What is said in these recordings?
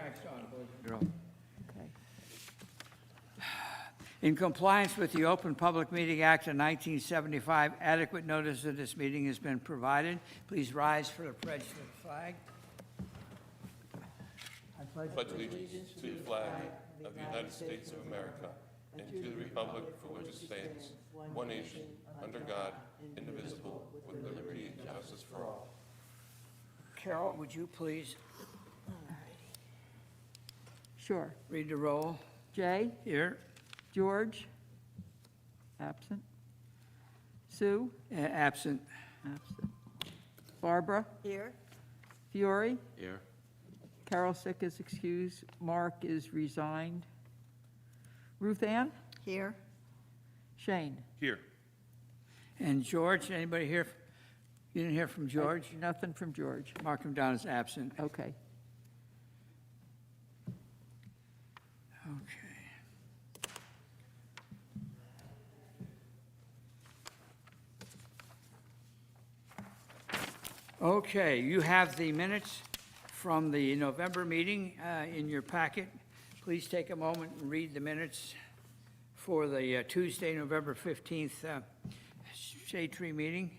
next on, boys and girls. Okay. In compliance with the Open Public Meeting Act of 1975, adequate notice of this meeting has been provided. Please rise for the pledge to the flag. I pledge Pledge allegiance to the flag of the United States of America and to the republic for which it stands, one nation, under God, indivisible, with liberty and justice for all. Carol, would you please Sure. read the roll? Jay? Here. George? Absent. Sue? Absent. Absent. Barbara? Here. Fiore? Here. Carol Sick is excused. Mark is resigned. Ruth Ann? Here. Shane? Here. And George, anybody here? You didn't hear from George? Nothing from George. Mark him down as absent. Okay. Okay. Okay, you have the minutes from the November meeting in your packet. Please take a moment and read the minutes for the Tuesday, November 15th Shade Tree meeting.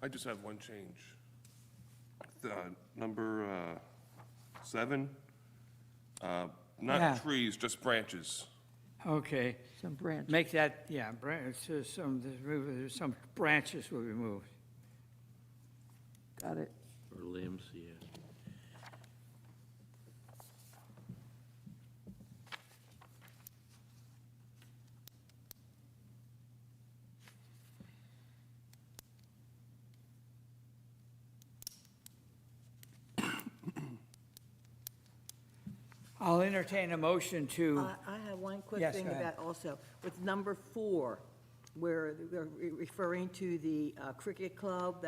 I just have one change. The number 7, Yeah. not trees, just branches. Okay. Some branch. Make that, yeah, some branches will be removed. Got it. Or limbs, yeah. I'll entertain a motion to, I have one quick Yes, thing go ahead. about also, with number 4, where they're referring to the cricket club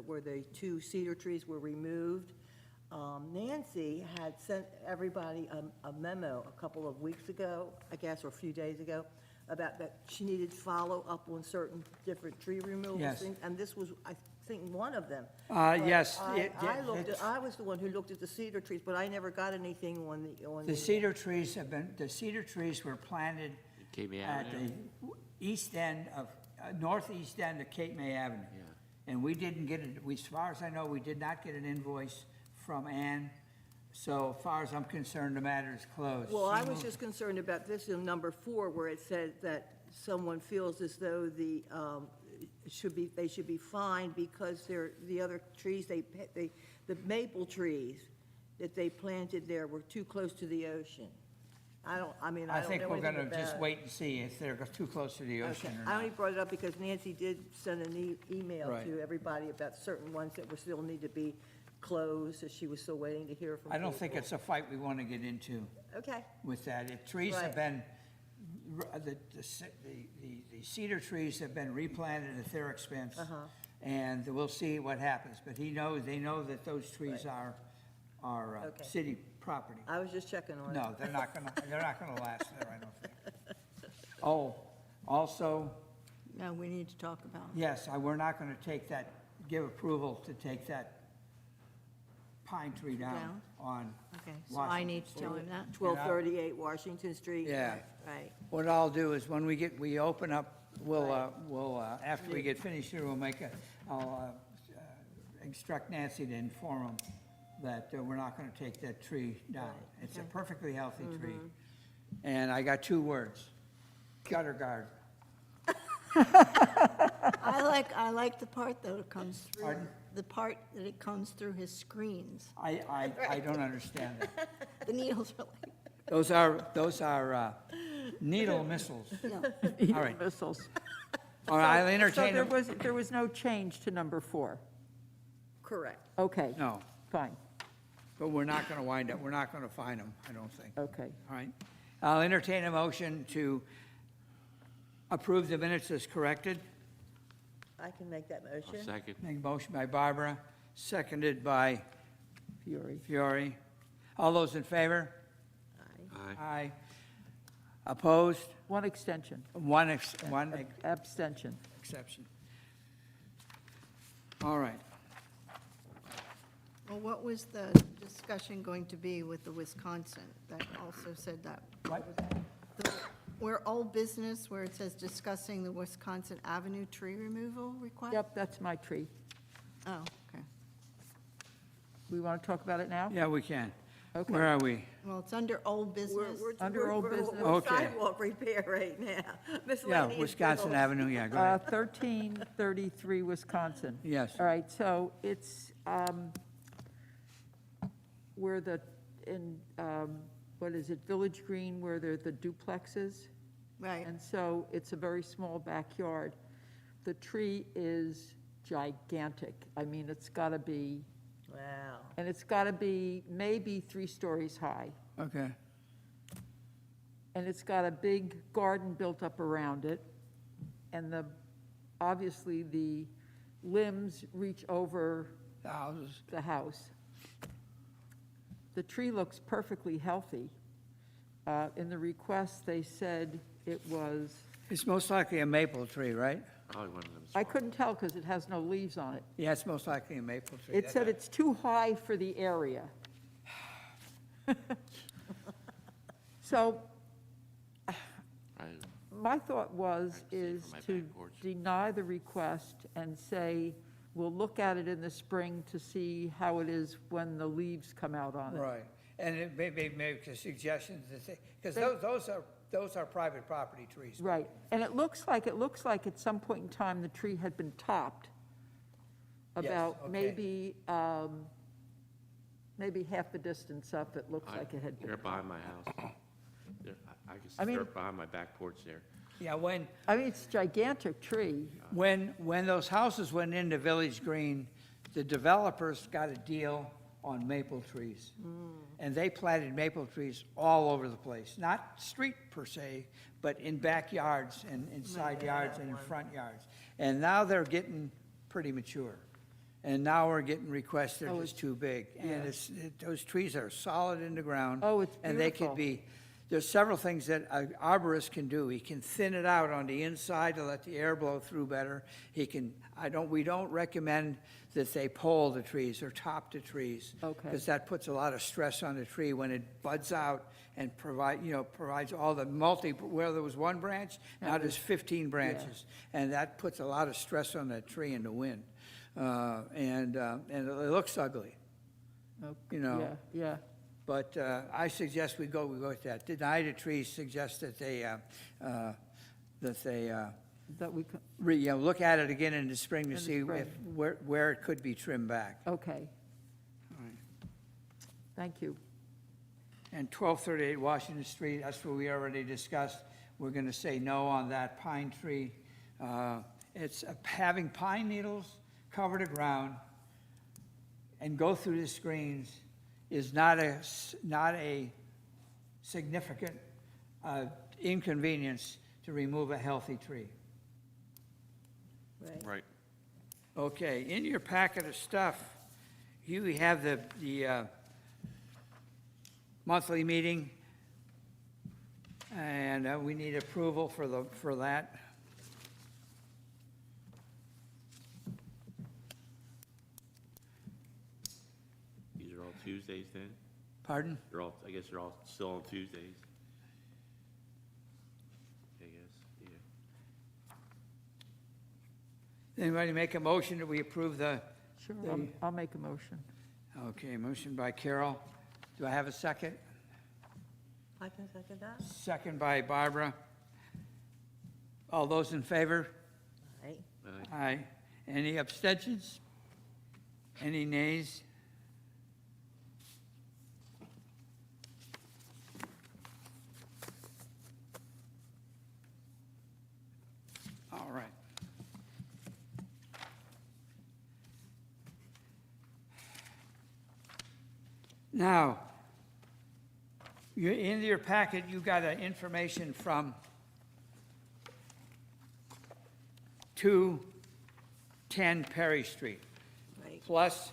where the 2 cedar trees were removed. Nancy had sent everybody a memo a couple of weeks ago, I guess, or a few days ago, about that she needed follow-up on certain different tree removal Yes. things, and this was, I think, one of them. yes. I was the one who looked at the cedar trees, but I never got anything on The cedar trees were planted Cape May at Avenue? the east end of, northeast end of Cape May Avenue. Yeah. And we didn't get it, as far as I know, we did not get an invoice from Ann. So far as I'm concerned, the matter is closed. Well, She I was moved- just concerned about this in number 4, where it said that someone feels as though they should be fined because the other trees, the maple trees that they planted there were too close to the ocean. I don't I know think we're anything gonna just about- wait and see if they're too close to the Okay, ocean or I not. only brought it up because Nancy did send an email Right. to everybody about certain ones that were still need to be closed, so she was still waiting to hear from I don't think people. it's a fight we wanna get into Okay, with that. If trees have Right. been, the cedar trees have been replanted at their expense. And we'll see what happens, but they know that those trees are Okay. city property. I was just checking on it. No, they're not gonna last there, I don't think. Oh, also, No, we need to talk about it. yes, we're not gonna give approval to take that pine tree down Down? on Okay, so I Washington need to tell him that? 1238 Washington Street. Yeah. Right. What I'll do is when we open up, after we get finished here, I'll instruct Nancy to inform them that we're not gonna take that tree down. It's a okay. perfectly healthy tree. And I got 2 words, gutter guard. I like the part that it comes through. Pardon? The part that it comes through his screens. I don't understand that. The needles are like, Those are needle missiles. yeah. All right. Missiles. All right, I'll So entertain there was no change to number 4? Correct. Okay, No, fine, but we're not gonna we're not gonna find them, I don't think. okay. All right. I'll entertain a motion to approve the minutes as corrected. I can make that motion. Second. Make a motion by Barbara, seconded by Fiore. Fiore. All those in favor? Aye. Aye. Opposed? One extension, One abstention. exception. All right. Well, what was the discussion going to be with the Wisconsin that also said that? What? Where old business, where it says discussing the Wisconsin Avenue tree removal request? Yep, that's my tree. Oh, okay. We want to talk about it now? Yeah, we can. Okay. Where are we? Well, it's under old business. Under old business. We're Okay. sidewalk repair right now. Yeah, Miscellaneous Wisconsin bills. Avenue, yeah, go ahead. 1333 Wisconsin. Yes. All right, so it's where what is it, Village Green, where there are the duplexes? Right. And so it's a very small backyard. The tree is gigantic. I mean, it's got to be, Wow. and it's got to be maybe 3 stories high. Okay. And it's got a big garden built up around it. And obviously, the limbs reach over The houses. the house. The tree looks perfectly healthy. In the request, they said it was, It's most likely a maple tree, right? Probably one of them. I couldn't tell because it has no leaves on it. Yeah, it's most likely a maple tree. It said it's too high for the area. So my thought was, see is from my to back porch. deny the request and say, we'll look at it in the spring to see how it is when the leaves come out on it. Right. And it may make a suggestion to say, because those are private property trees. Right, and it looks like at some point in time, the tree had been topped. Yes, About okay. maybe half the distance up, it looks like it had been. They're behind my house. I can I see mean- they're behind my back porch there. Yeah, when I mean, it's a gigantic tree. When those houses went into Village Green, the developers got a deal on maple trees. And they planted maple trees all over the place, not street per se, but in backyards and in side yards and in front yards. And now they're getting pretty mature. And now we're getting requests that Oh, are it's- just too big. And yeah. those trees are solid in the ground. Oh, it's And they could beautiful. be, there's several things that an arborist can do. He can thin it out on the inside to let the air blow through better. He can, we don't recommend that they pole the trees or top the trees. Okay. Because that puts a lot of stress on the tree when it buds out and provides all the where there was one branch, now there's 15 branches. And that puts a lot of stress on that tree in the wind. And it looks ugly, Oh, you know. Yeah, yeah. But I suggest we go with that. Deny the trees, suggest that they That we, could- look at it again in the spring to In the see spring. where it could be trimmed back. okay. Thank you. And 1238 Washington Street, that's what we already discussed. We're going to say no on that pine tree. It's having pine needles cover the ground and go through the screens is not a significant inconvenience to remove a healthy tree. Right. Right. Okay, in your packet of stuff, you have the monthly meeting, and we need approval for that. These are all Tuesdays then? Pardon? I guess they're all still on Tuesdays. I guess, yeah. Anybody make a motion that we approve the, Sure, The- I'll make a motion. Okay, motion by Carol. Do I have a second? I can second that. Second by Barbara. All those in favor? Aye. Aye. Any abstentions? Any nays? All right. Now, in your packet, you got information from 210 Perry Street, Right. plus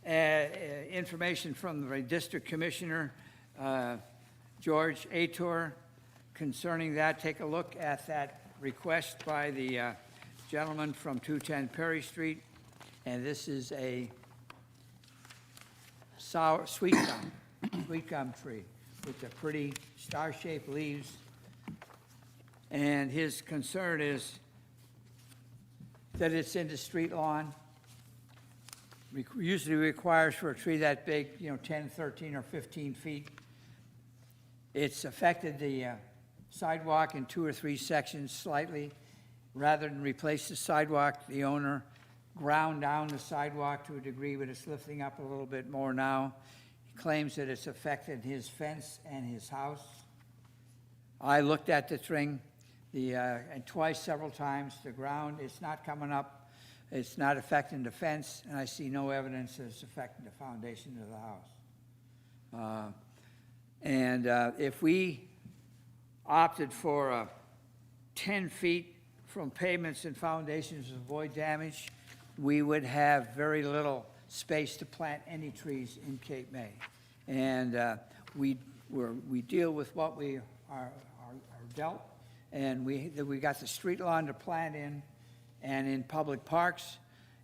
information from the District Commissioner, George Ator, concerning that. Take a look at that request by the gentleman from 210 Perry Street, and this is a sweet gum tree with the pretty star-shaped leaves. And his concern is that it's in the street lawn. Usually requires for a tree that big, 10, 13, or 15 feet. It's affected the sidewalk in 2 or 3 sections slightly. Rather than replace the sidewalk, the owner ground down the sidewalk to a degree, but it's lifting up a little bit more now. He claims that it's affected his fence and his house. I looked at the thing, and twice, several times, the ground, it's not coming up, it's not affecting the fence, and I see no evidence that it's affecting the foundation of the house. If we opted for 10 feet from pavements and foundations to avoid damage, we would have very little space to plant any trees in Cape May. And we deal with what we are dealt, and we got the street lawn to plant in and in public parks,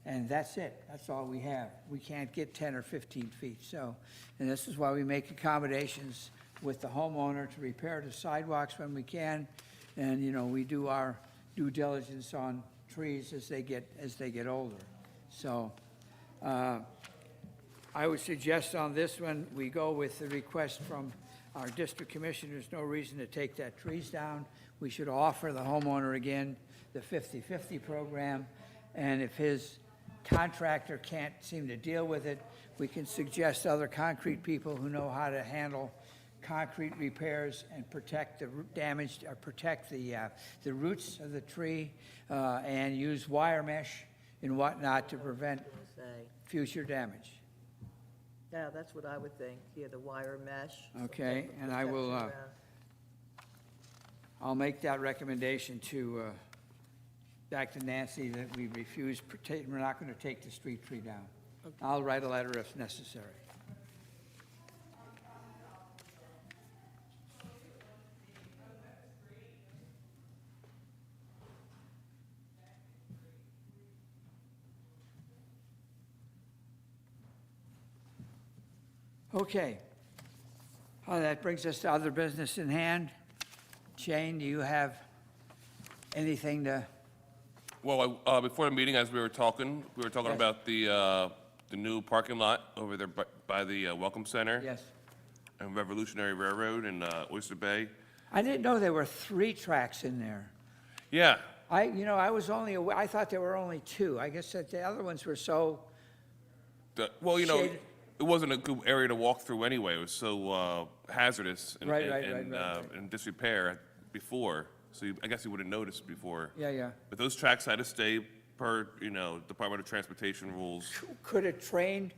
and that's it. That's all we have. We can't get 10 or 15 feet. So, and this is why we make accommodations with the homeowner to repair the sidewalks when we can, and we do our due diligence on trees as they get older. So I would suggest on this one, we go with the request from our district commissioner. There's no reason to take that trees down. We should offer the homeowner again the 50/50 program, and if his contractor can't seem to deal with it, we can suggest other concrete people who know how to handle concrete repairs and protect the damaged, or protect the roots of the tree, and use wire mesh and whatnot to prevent Say, future damage. yeah, that's what I would think. Yeah, the wire mesh. Okay, something and I will, protection around. I'll make that recommendation to, back to Nancy, that we refuse, we're not going to take the street tree down. I'll write a letter if necessary. Okay. That brings us to other business in hand. Shane, do you have anything to, Well, before the meeting, as we were talking Yes. about the new parking lot over there by the Welcome Center. yes? And Revolutionary Railroad in Oyster Bay. I didn't know there were 3 tracks in there. Yeah, I was only, I thought there were only 2. I guess that the other ones were so, well, Shaded. it wasn't a good area to walk through anyway. It was so hazardous and, Right, in disrepair before. So I guess you would have noticed before. yeah. But those tracks had to stay per, Department of Transportation rules. Could a train,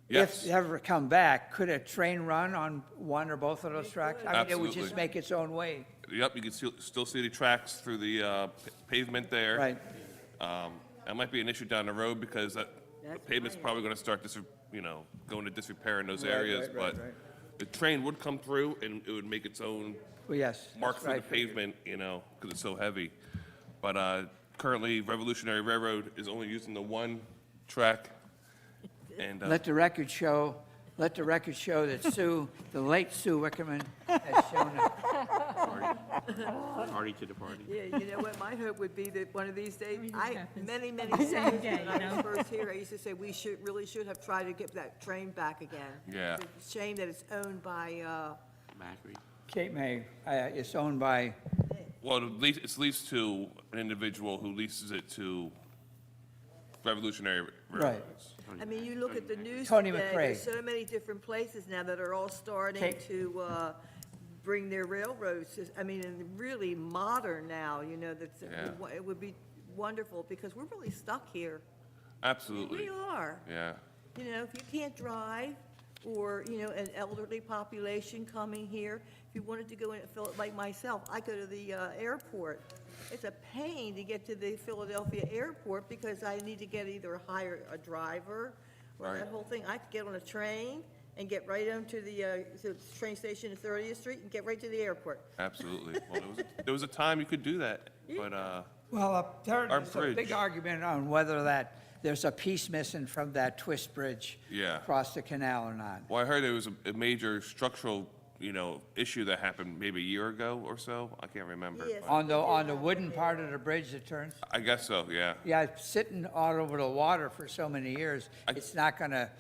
Yes. if they ever come back, could a train run on one or both of those tracks? I mean, it would just Absolutely. make its own way, Yep, you can still see the tracks through the pavement there. right? That might be an issue down the road because the That's pavement's right. probably going to start going to disrepair in those Right, areas. right, But right. the train would come through and it would make its own Well, yes. mark that's through the what I figured. pavement, because it's so heavy. But currently, Revolutionary Railroad is only using the one track. And Let the record show that Sue, the late Sue Wickerman, has shown up. Party to the party. Yeah, you know what, my hope would be that one of these days, many day, years you when I was know? first here, I used to say, we really should have tried to get that train back again. Yeah. It's a shame that it's owned by, Macri. Cape May, it's owned by, Well, it's leased to an individual who leases it to Revolutionary Railroads. I mean, you look at the news Tony today, McRae. there's so many different places now that are all starting Take- to bring their railroads, I mean, and really modern now, you know, that's, Yeah. it would be wonderful, because we're really stuck here. Absolutely. We are. Yeah. You know, if you can't drive, or, you know, an elderly population coming here, if you wanted to go in, like myself, I go to the airport. It's a pain to get to the Philadelphia airport because I need to get either hire a driver or Right. that whole thing. I could get on a train and get right onto the train station at 30th Street and get right to the airport. Absolutely. Well, there was a time you could do that, but, well, there's a bridge. big argument on whether that, there's a piece missing from that twist bridge Yeah. across the canal or not. well, I heard there was a major structural, issue that happened maybe a year ago or so. I can't remember. Yes. but On the wooden part of the bridge that turns? I guess so, yeah. Yeah, it's sitting all over the water for so many years, it's not gonna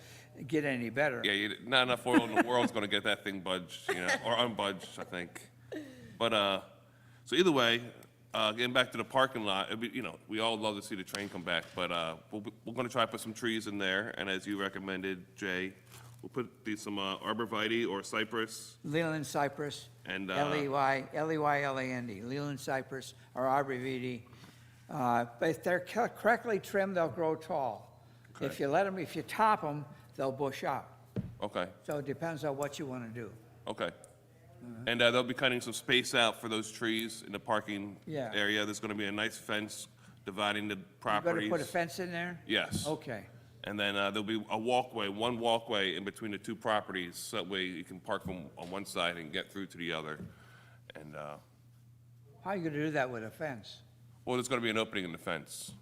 get any better. Yeah, not enough oil in the world's gonna get that thing budged, or unbudged, I think. But, so either way, getting back to the parking lot, it'd be, we all love to see the train come back, but, we're gonna try to put some trees in there, and as you recommended, Jay, we'll put some arborvitae or cypress, Leland cypress, and, Leyland, Leland cypress or arborvitae. But if they're correctly trimmed, they'll grow tall. If Okay. you let them, if you top them, they'll bush out. okay. So it depends on what you want to do. Okay. And they'll be cutting some space out for those trees in the parking Yeah. area. There's going to be a nice fence dividing the You going properties. to put a fence in there? Yes. Okay. And then there'll be a walkway, one walkway in between the two properties, so that way you can park from on one side and get through to the other. And, How are you going to do that with a fence? well, there's going to be an opening in the fence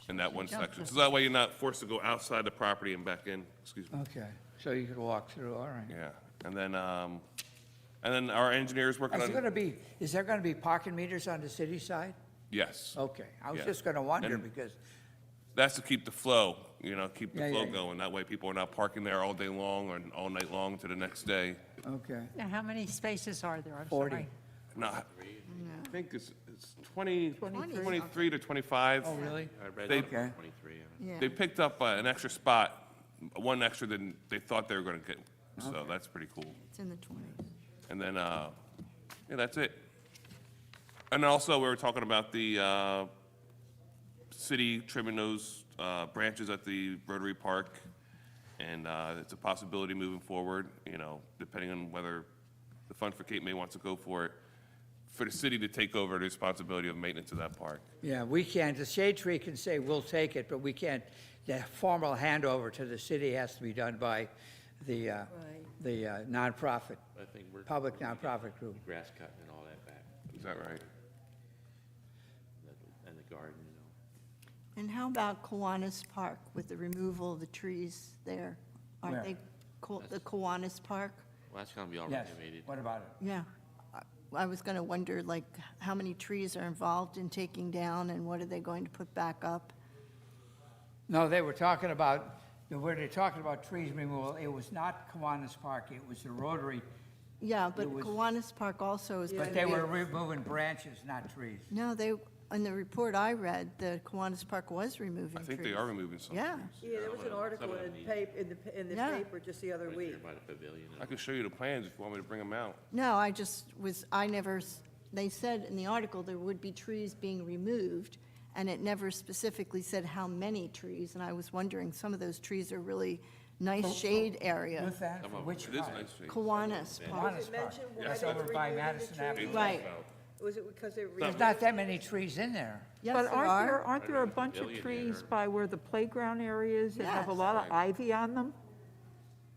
in that one section. So that way you're not forced to go outside the property and back in, excuse me. Okay, so you could walk through, all right. Yeah. And then our engineer's working Is there on, going to be parking meters on the city side? yes. Okay, I was Yeah. just going to wonder And- because, That's to keep the flow, keep the Yeah, flow yeah. going. That way people are not parking there all day long or all night long to the next day. okay. Now, how many spaces are there? I'm 40. sorry. No, I think it's 23 to 25. Oh, really? I read They- it, Okay. 23. Yeah. They picked up an extra spot, one extra than they thought they were going to get, so that's pretty cool. It's in the 20s. And then, yeah, that's it. And also, we were talking about the city trimming those branches at the Rotary Park, and it's a possibility moving forward, depending on whether the Fund for Cape May wants to go for it, for the city to take over the responsibility of maintenance of that park. Yeah, we can't, the shade tree can say, we'll take it, but we can't, the formal handover to the city has to be done by the nonprofit, I think we're. public nonprofit group. Grass cutting and all that back, Is that right? and the garden, And how about Kiwanis Park with the removal of the trees there? Where? Aren't they, the Kiwanis Park? Well, that's gonna be all Yes, renovated. what about it? Yeah. I was going to wonder, like, how many trees are involved in taking down and what are they going to put back up? No, they were talking about, where they're talking about trees removal, it was not Kiwanis Park, it was the Rotary, Yeah, but It was- Kiwanis Park also is. but they were removing branches, not trees. No, in the report I read, the Kiwanis Park was removing I trees. think they are removing some Yeah. trees. Yeah, there was an article Some of in them the Yeah. paper just the other Right week. there by the pavilion. I can show you the plans if you want me to bring them out. No, they said in the article there would be trees being removed, and it never specifically said how many trees, and I was wondering, some of those trees are really nice shade area. With that, for which It is part? nice shape. Kiwanis Park. Kiwanis Was it Park. mentioned why That's they over were by removing the Madison trees? Avenue. Right. Was it because they There's not that many trees in there. Yes, But there aren't there a bunch of Pavilion trees there. by where the playground area is that have a Yes. lot of ivy on them?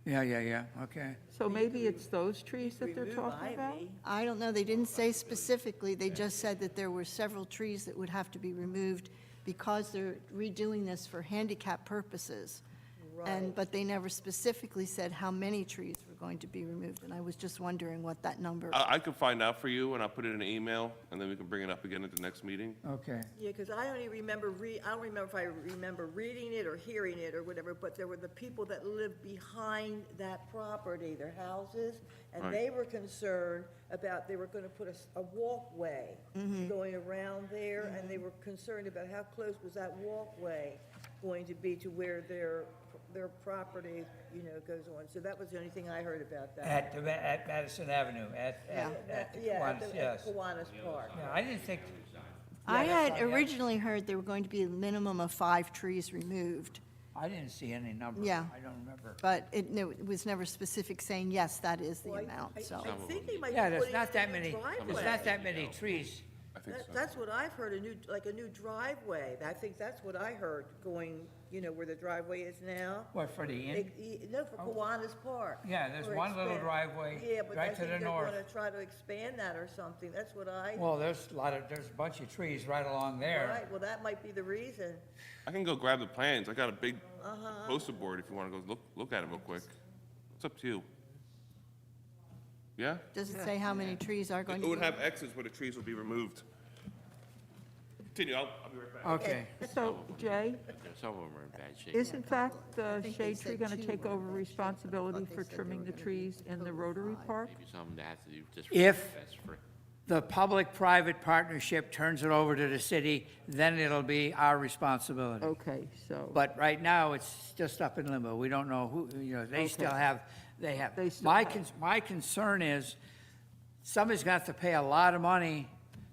Yeah, okay. So maybe it's those trees that they're Remove talking about? ivy. I don't know, they didn't say specifically, they just said that there were several trees that would have to be removed because they're redoing this for handicap purposes. But they never specifically said how many trees were going to be removed, and I was just wondering what that number. I could find out for you, and I'll put it in an email, and then we can bring it up again at the next meeting. Okay. Yeah, because I only remember, I don't remember if I remember reading it or hearing it or whatever, but there were the people that lived behind that property, their houses, and Right. they were concerned about, they were gonna put a walkway going around there, and they were concerned about how close was that walkway going to be to where their property, goes on. So that was the only thing I heard about that. At Madison Avenue, at Yeah, Kiwanis, at yes. Kiwanis Park. Yeah, I didn't think, I that's had on the- originally heard there were going to be a minimum of 5 trees removed, I didn't see any number. Yeah. I don't remember. but it was never specific saying, yes, that is the Well, amount, so. I think they might be Yeah, there's putting not in that a new many, there's driveway. not that many trees. I think so. That's what I've heard, a new driveway. I think that's what I heard, going, where the driveway is now. What, for the inn? No, for Kiwanis Park. Yeah, there's Or one little expand- driveway Yeah, but I right to think the they're north. gonna try to expand that or something. That's what I, Well, there's a bunch of trees right along there. right, well, that might be the reason. I can go grab the plans. I got a big poster board if you want to go look at it real quick. It's up to you. Yeah? Does it say how many trees are going It to be? would have X's where the trees will be removed. Continue, I'll be right back. Okay. So, Jay, Some of them are in bad shape. is in fact the think they shade tree said going to 2 take were over in bad shape. responsibility I thought for they said trimming they the were gonna trees in the Rotary Park? Maybe some that have to do just. If- That's for, The public-private partnership turns it over to the city, then it'll be our responsibility. Okay, so, But right now, it's just up in limbo. We don't know who, they still have, They still My, have. my concern is, somebody's got to pay a lot of money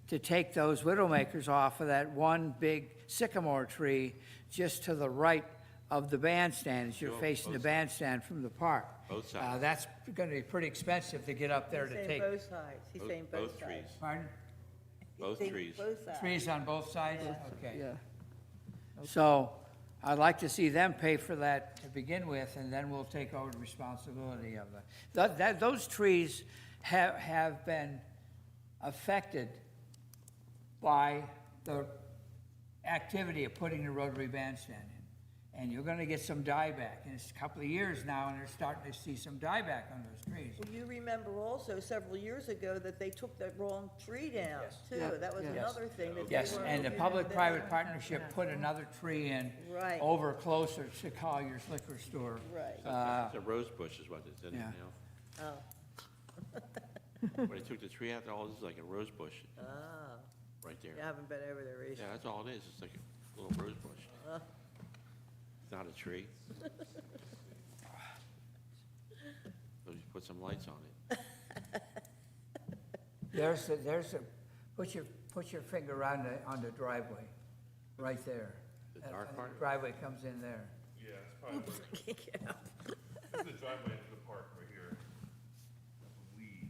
to take those widowmakers off of that one big sycamore tree just to the right of the bandstand, as you're Sure, facing the both- bandstand from the park. Both sides. That's gonna be pretty expensive to get up there He's to saying take. both sides. He's saying both both sides. trees, Pardon? He's both saying trees. Both sides. Trees on both sides? Okay. yeah. So I'd like to see them pay for that to begin with, and then we'll take over the responsibility of it. Those trees have been affected by the activity of putting the Rotary Bandstand in. And you're gonna get some dieback. And it's a couple of years now, and they're starting to see some dieback on those trees. Well, you remember also several years ago that they took that wrong tree down, too. Yeah, That was yes. another thing that they Yes, weren't and the looking at public-private then. partnership put another tree in Right. over closer to Collier's Liquor Store. Right. It's a rose bush is what it's in yeah. now. Oh, When they took the tree out, all this is like a rose bush ah, right there. you haven't been over there Yeah, recently. that's all it is. It's like a little rose bush. It's not a tree. So you put some lights on it. There's a, put your finger on the driveway, right there. The dark part? Driveway comes in there. Yeah, it's probably, Can't get out. this is the driveway into the park right here. I believe.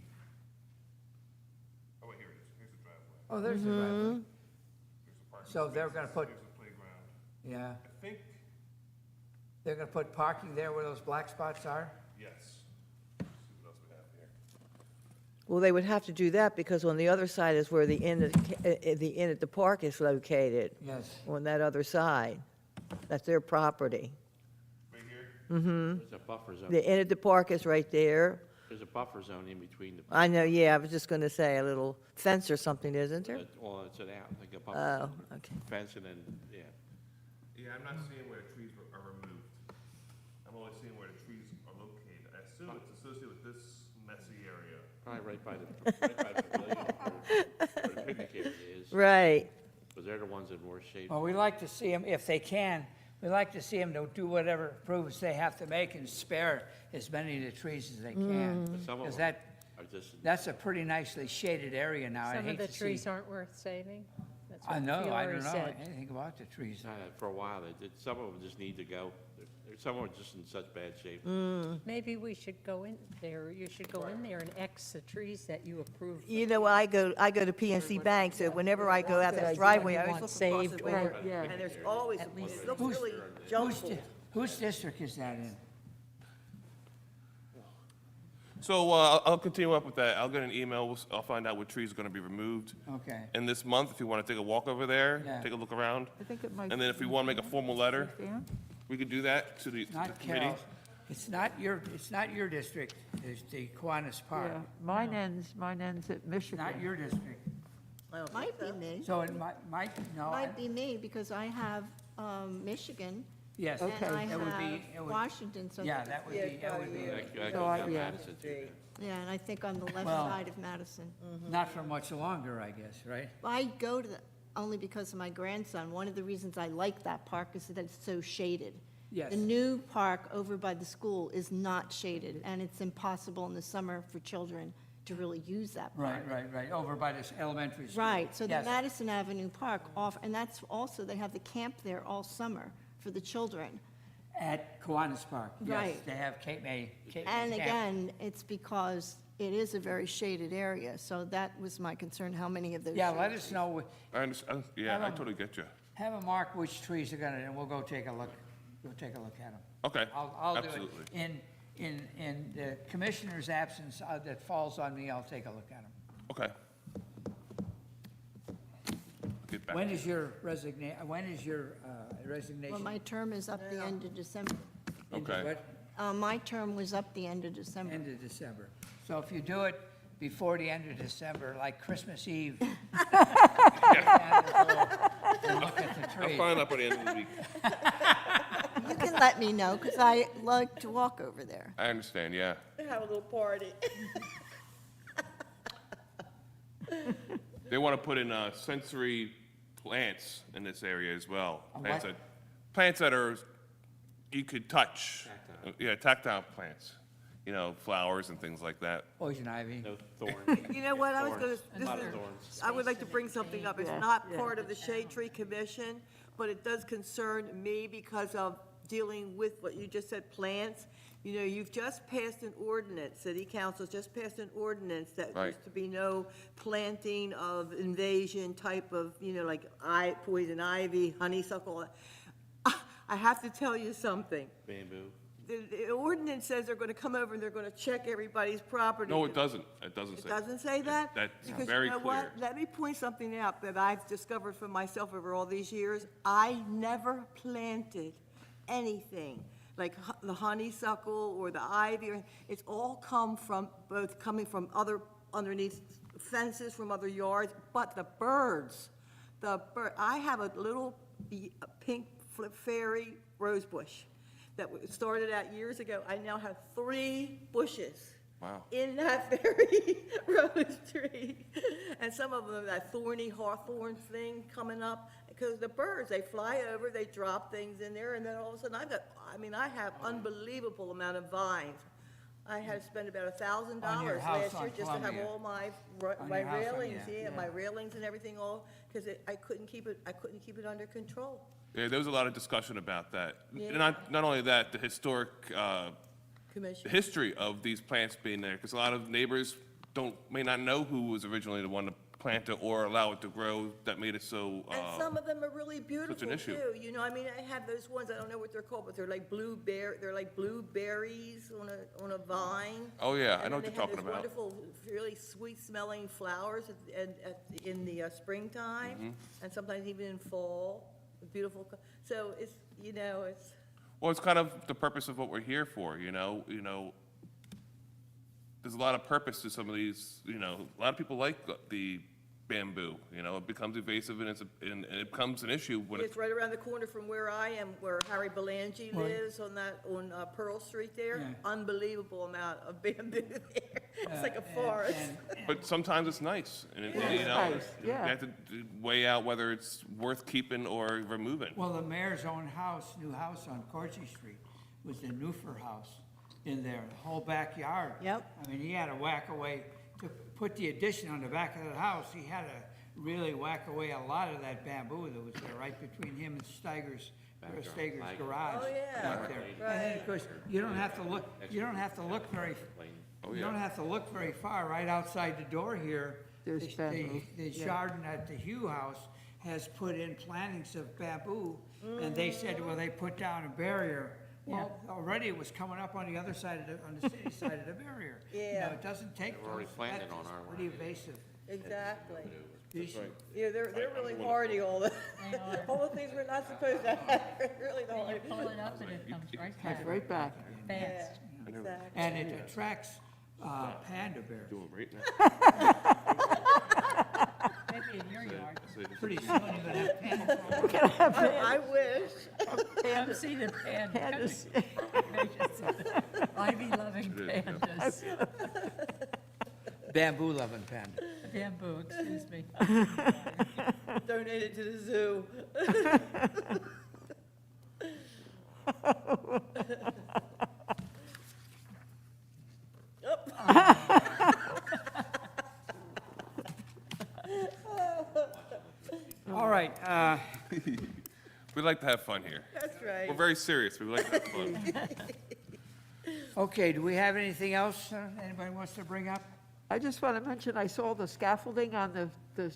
Oh, wait, here it is. Here's the driveway. Oh, there's the driveway. Here's the parking So they're gonna spaces. put- Here's the playground. Yeah. I think, They're gonna put parking there where those black spots are? yes. Let's see what else we have here. Well, they would have to do that because on the other side is where the inn at the park is located, Yes. on that other side. That's their property. Right here? There's a buffer zone. The inn at the park is right there. There's a buffer zone in between the, I know, yeah, I was just gonna say, a little fence or something, isn't there? well, it's an out, like a buffer Oh, zone. okay. Fence and then, yeah. Yeah, I'm not seeing where trees are removed. I'm only seeing where the trees are located. I assume it's associated with this messy area. Probably right by the pavilion where the picnic area is. Right. Because they're the ones in worse shape. Well, we like to see them, if they can, we like to see them to do whatever improvements they have to make and spare as many of the trees as they can. But some of Because them are just, that's a pretty nicely shaded area now. I'd Some of hate the to see. trees aren't worth saving. That's I what know, I Fiore don't know said. anything about the trees. for a while, some of them just need to go. Some of them are just in such bad shape. Maybe we should go in there, you should go in there and X the trees that you approve. You know, I go to PNC Bank, so whenever I go out that driveway, I always want look across saved the way, Right, yeah. and there's always, At least- it looks Who's- really Whose, jumbled. whose district is that in? So I'll continue up with that. I'll get an email. I'll find out what trees are going to be removed. Okay. And this month, if you want to take a walk over there, Yeah. take a look around. I think it might. And then if we want to make a formal letter, Dan? we could do that to the Not committee. Carol. It's not your district, it's the Kiwanis Park. Yeah, mine ends at It's Michigan. not your district. I don't think Might be so. me. So it might, no, I- Might be me, because I have Michigan, yes. and Okay. I That would be- have it would- Washington, so. Yeah, that would Yeah, be, that would be, yeah. I So go I- down yeah. Madison too. Yeah, and I think on the left Well- side of Madison. not for much longer, I guess, right? I go to the, only because of my grandson. One of the reasons I like that park is that it's so shaded. Yes. The new park over by the school is not shaded, and it's impossible in the summer for children to really use that park. Right, over by this elementary school. Right, so the Yes. Madison Avenue Park and that's also, they have the camp there all summer for the children. At Kiwanis Park, yes, Right. they have Cape May. And Camp. again, it's because it is a very shaded area, so that was my concern, how many of those. Yeah, shade let us know, I understand, yeah, I totally get you. have them mark which trees are gonna, and we'll go take a look, we'll take a look at them. Okay, I'll do it. absolutely. In the commissioner's absence, that falls on me, I'll take a look at them. Okay. Get back. When is your resignation? Well, my term is up the end of December. Into Okay. what? My term was up the end of December. End of December. So if you do it before the end of December, like Christmas Eve. And look at the I'll tree. find out by the end of the week. You can let me know, because I like to walk over there. I understand, yeah. Have a little party. They want to put in sensory plants in this area as well. Plants what? plants that are, you could touch. Yeah, tactile plants, you know, flowers and things like that. Poison ivy. No thorns. You know what, I was gonna, A lot of thorns. I would like to bring something up. It's not part of the Shade Tree Commission, but it does concern me because of dealing with what you just said, plants. You know, you've just passed an ordinance, city council just passed an ordinance that Right. used to be no planting of invasion type of, you know, like poison ivy, honeysuckle. I have to tell you something. Bamboo. The ordinance says they're gonna come over and they're gonna check everybody's property. No, it doesn't. It doesn't It say. doesn't say that? That's Because very you know what? clear. Let me point something out that I've discovered for myself over all these years. I never planted anything, like the honeysuckle or the ivy, it's all coming from other, underneath fences from other yards, but the birds, I have a little pink fairy rose bush that started out years ago. I now have 3 bushes. Wow. In that very rose tree. And some of them, that thorny hawthorn thing coming up, because the birds, they fly over, they drop things in there, and then all of a sudden, I have unbelievable amount of vines. I had spent about $1,000 On your house last year on just to have Columbia. all my On your house on- railings, yeah, my railings and everything all, because I couldn't keep it under control. Yeah, there was a lot of discussion about that. Yeah. Not only that, the historic Commission. history of these plants being there, because a lot of neighbors may not know who was originally the one to plant it or allow it to grow that made it so, And some of them are really beautiful issue. too, you know, I mean, I have those ones, I don't know what they're called, but they're like blueberries on a vine. Oh, yeah, I And know what then you're talking they about. have those wonderful, really sweet smelling flowers in the Mm-hmm. springtime, and sometimes even in fall, beautiful, so it's, you know, it's, well, it's kind of the purpose of what we're here for, you know, there's a lot of purpose to some of these, a lot of people like the bamboo, it becomes invasive and and it becomes an issue when it's right around the corner from where I am, where Harry Belangi Right. lives on Pearl Street there. Yeah. Unbelievable amount of bamboo there. It's like a And- forest. but sometimes it's nice, and It's nice, yeah. you have to weigh out whether it's worth keeping or removing. Well, the mayor's own house, new house on Corsi Street, was the Newfer house in there, the whole backyard. Yep. I mean, he had to whack away, to put the addition on the back of the house, he had to really whack away a lot of that bamboo that was there, right between him and Steger's garage. Oh, yeah. back there. And then, of course, you don't have to look very, Oh, you yeah. don't have to look very far, right outside the door here. There's the- bamboo, The Chardon at the Hugh House has put in plantings of bamboo, and they said, well, they put down a barrier. Well, already it was coming up on the other side on the city side of the barrier. You know, Yeah. it doesn't take They've already those, planted that's on our pretty land. invasive. Exactly. These- Yeah, they're really hardy, all the, all the things we're not supposed to have, really the You hardy. pull it up and it comes right It's back, right back. fast. Exactly. And it attracts panda bears. Doing right now. Maybe in your yard. Pretty soon you're gonna have panda. I wish. Come see the pandas. Ivy-loving pandas. Bamboo-loving panda. Bamboo, excuse me. Donate it to the zoo. All right, We like to have fun here. That's right. We're very serious, but we like to have fun. okay, do we have anything else anybody wants to bring up? I just want to mention, I saw the scaffolding on the,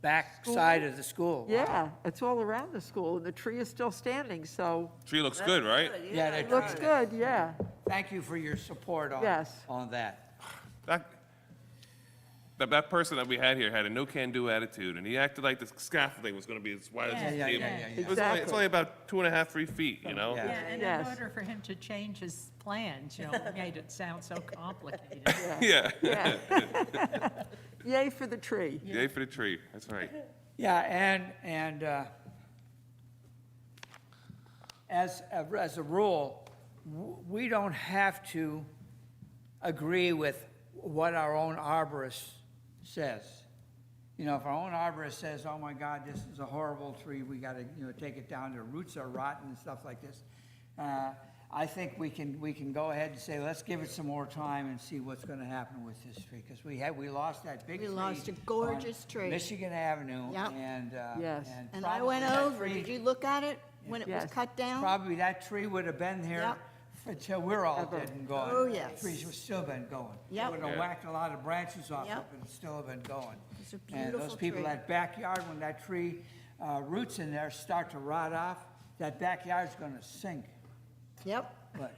Back side of the school. yeah, it's all around the school, and the tree is still standing, so Tree looks good, right? Yeah, it that looks tree- good, yeah. Thank you for your support on, Yes. on that. That person that we had here had a no-can-do attitude, and he acted like the scaffolding was gonna be as wide as his Yeah, table. yeah, yeah, yeah. It's only Exactly. about 2.5, 3 feet, you know? Yeah. Yeah, and in Yes. order for him to change his plans, you know, it made it sound so complicated. Yeah. Yeah. Yay for the tree. Yay for the tree, that's right. Yeah, and as a rule, we don't have to agree with what our own arborist says. You know, if our own arborist says, oh my God, this is a horrible tree, we gotta, take it down, the roots are rotten and stuff like this. I think we can go ahead and say, let's give it some more time and see what's gonna happen with this tree, because we lost that big We tree. lost a gorgeous on tree. Michigan Avenue, Yep. and, Yes. And I probably went that over, tree- did you look at it when it was Yes. cut down? Probably that tree would have been there Yep. until we're all Ever. dead and gone. Oh, yes. Trees would still been going. Yep. Would have Yeah. whacked a lot of branches off it, Yep. but it'd still have been going. It's a And those beautiful people, tree. that backyard, when that tree, roots in there start to rot off, that backyard's gonna sink. Yep, But,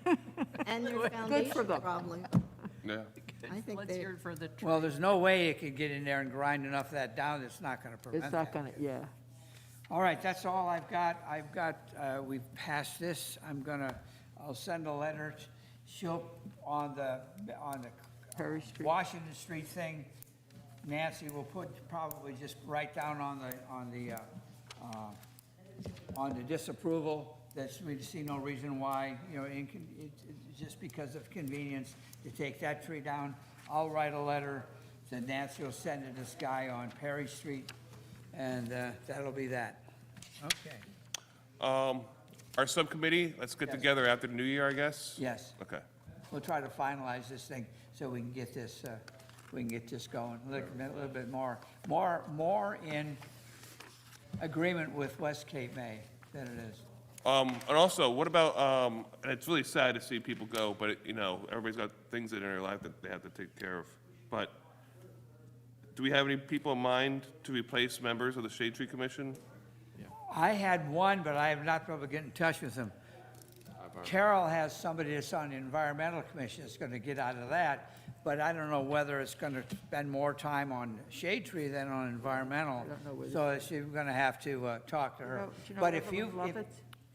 and their foundation them. probably. Yeah. I think Let's they, hear it for the tree. well, there's no way it could get in there and grind enough of that down, it's not gonna prevent It's not that. gonna, yeah. All right, that's all I've got. We've passed this. I'll send a letter. She'll, on the Perry Street. Washington Street thing, Nancy will probably just write down on the disapproval that we see no reason why, it's just because of convenience to take that tree down. I'll write a letter, then Nancy will send it to this guy on Perry Street, and that'll be that. Okay, Our subcommittee, let's get together after the new year, I guess? yes, Okay. we'll try to finalize this thing so we can get this, going a little bit more in agreement with West Cape May than it is. And also, what about, and it's really sad to see people go, but, everybody's got things in their life that they have to take care of. But do we have any people in mind to replace members of the Shade Tree Commission? I had one, but I have not been able to get in touch with him. Carol has somebody that's on the Environmental Commission that's gonna get out of that, but I don't know whether it's gonna spend more time on Shade Tree than on environmental. don't know whether- So she's gonna have to talk to her. Do you know But if Evelyn you, Lovett?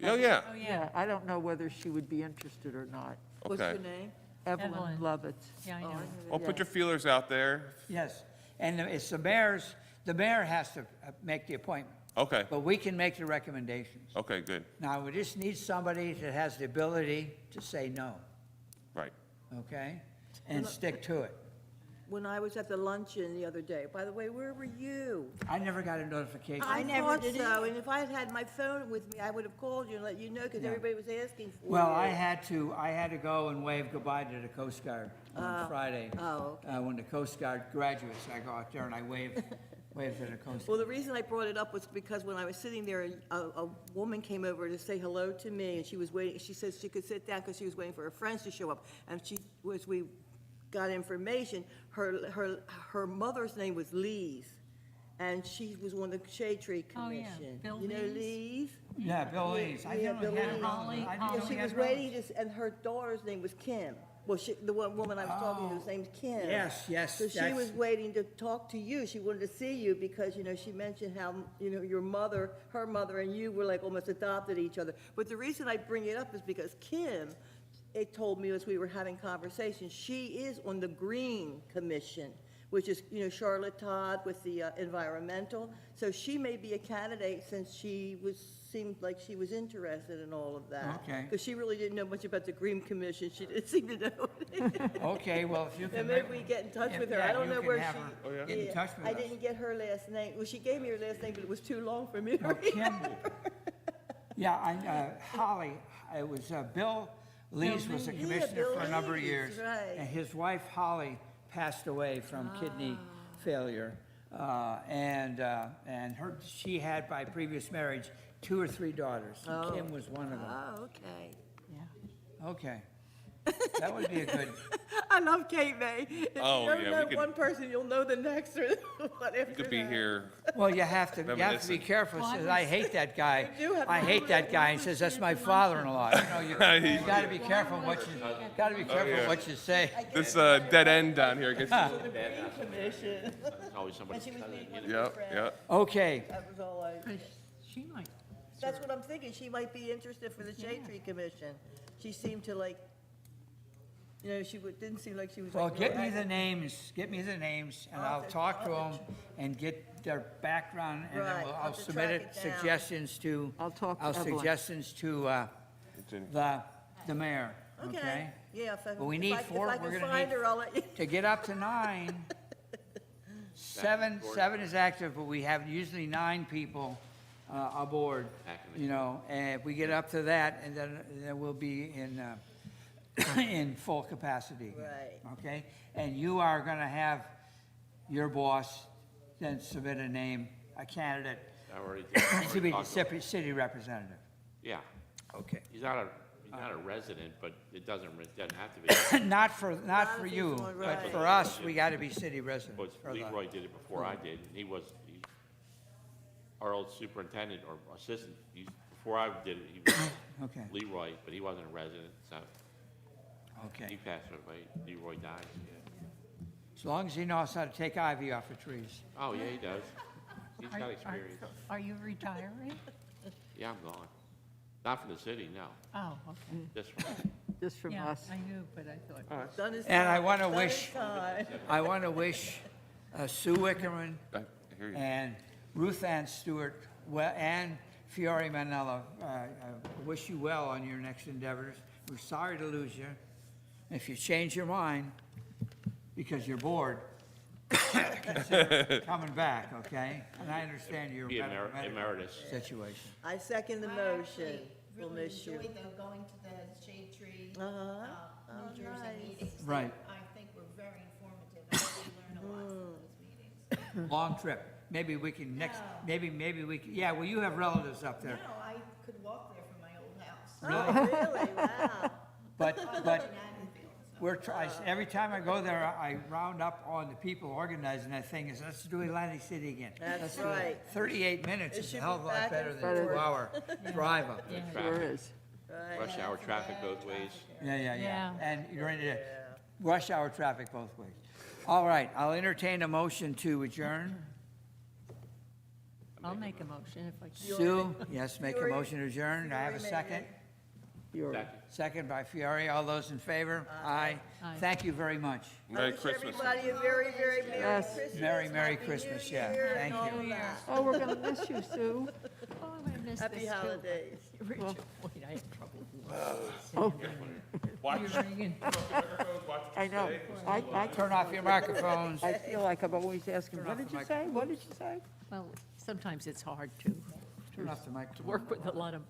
Oh, yeah. Oh, Yeah, I don't know whether she would be interested or not. What's Okay. your name? Evelyn Evelyn. Lovett. Yeah, I know. Well, put your feelers out there. yes, and it's the mayor has to make the appointment, Okay, but we can make the recommendations. okay, good. Now, we just need somebody that has the ability to say no, Right. okay? And stick to it. When I was at the luncheon the other day, by the way, where were you? I never got a notification. I never thought did so, and if I had had my phone with me, I would have called you and let you know, because everybody was asking for you. Well, I had to go and wave goodbye to the Coast Guard on Friday. Oh, okay. When the Coast Guard graduates, I go out there and I wave to the Coast Well, Guard. the reason I brought it up was because when I was sitting there, a woman came over to say hello to me, and she was waiting, she said she could sit down because she was waiting for her friends to show up. And we got information, her mother's name was Lee's, and she was on the Shade Tree Oh, yeah. Commission. Bill You know Lees? Lee's? Yeah, Bill Lees. I Yeah, know Bill he had Lees. a Holly- I didn't Holly- know Yeah, he she had was brothers. waiting, and her daughter's name was Kim. Well, the one woman I was talking to, whose name's Kim. Yes, So she that's- was waiting to talk to you. She wanted to see you because, she mentioned how, your mother, her mother and you were like almost adopted each other. But the reason I bring it up is because Kim, it told me as we were having conversations, she is on the Green Commission, which is, Charlotte Todd with the environmental. So she may be a candidate since seemed like she was interested in all of that. Okay. Because she really didn't know much about the Green Commission. She didn't seem to know. Okay, well, if you can. And maybe we get in touch with her. Yeah, I don't you know can where have she. her. Oh, yeah? Get in touch with I us. didn't get her last name. Well, she gave me her last name, but it was too long for me to Oh, read. Kim, yeah, Holly, it was, Bill Lees was a Yeah, commissioner Bill for a number of Lees, years. right. And his wife Holly passed away from kidney failure. And she had by previous marriage 2 or 3 daughters. and Kim was one of them. Oh, okay. Okay. That would be a good, I love Kate May. If Oh, you yeah, don't we know could- one person, you'll know the next or what after Could be that. here. well, you have to be Reminiscent. careful. Says, I hate that guy. You do have I to hate do that it. guy. And says, that's my father-in-law. You gotta be careful what yeah. what you say. This dead end down here gets. Commission. There's always somebody. And she was meeting with Yep, her friend. yep. Okay, That was all I. She might. That's what I'm thinking. She might be interested for the Shade Tree Commission. She seemed to like, didn't seem like she was well, like. get real me the active. names, and I'll I'll have to- talk to I'll them have and get their background, and then Right, I'll I'll have to submit track it, it down. suggestions to. I'll talk to Evelyn. Suggestions to, the mayor, okay? Yeah, if I, But we need if four, I we're can gonna find need- her, I'll let you. To get up to 9, 7 is active, but we have usually 9 people aboard, Active. and if we get up to that, and then we'll be in, in full capacity. Right. Okay? And you are gonna have your boss then submit a name, a candidate, I already did. I already to be the talked to him. city representative. Yeah, Okay. he's not a resident, but it doesn't have to be. Not for Not if you, he's on- but right. for us, we gotta be city residents. But for the- Leroy did it before I did, and our old superintendent or assistant, before I did it, he was Okay, Leroy, but he wasn't a resident, so he okay. passed away. Leroy died, yeah. As long as he knows how to take ivy off of trees. Oh, yeah, he does. He's Are- got are- experience. Are you retiring? Yeah, I'm gone. Not from the city, no. Oh, okay. Just from, Just from Yeah, us. I knew, but I thought. Done his And I time, wanna done his wish- time. I want to wish Sue Wickerman I hear you. and Ruth Ann Stewart and Fiore Manella, wish you well on your next endeavors. We're sorry to lose you. If you change your mind, because you're bored, consider coming back, okay? And I understand your be medical emeritus. situation. I second the I motion. actually We'll really miss you. enjoyed though going to the Shade Tree, Uh-huh. New Jersey nice. meetings. Right. I think were very informative. I really learned a lot from those meetings. Long trip. Maybe we can maybe we can, yeah, well, you have relatives up there. No, I could walk there from my old house. Really? Oh, really? Wow. But In Haddonfield, so. we're trying, every time I go there, I round up on the people organizing that thing, is let's do Atlantic City again. That's Let's do it. right. 38 minutes It is should a be hell of a lot back better and than a forth. 2-hour drive up. Yeah. Sure Traffic. is. Right. Rush hour traffic both ways. Yeah. Yeah. And you're into rush hour traffic both ways. All right, I'll entertain a motion to adjourn. I'll make a motion if I can. Sue, yes, make a Fiore- motion to adjourn. Do I have a Fiore made second? it. You're- Second. Second by Fiore. All those in favor? Aye. Aye. Thank you very much. Merry I wish Christmas. everybody a very, very Merry Yes. Christmas. Merry Happy Christmas, New yeah. Year, Thank and all you. of that. Oh, we're gonna miss you, Sue. Oh, I missed this Happy too. holidays. Rachel, wait, I had trouble. Watch. You're ringing. I know. I Turn off your microphones. I feel like I'm always asking, what did you say? What did you say? Well, sometimes it's hard to Turn off the microphone. work with a lot of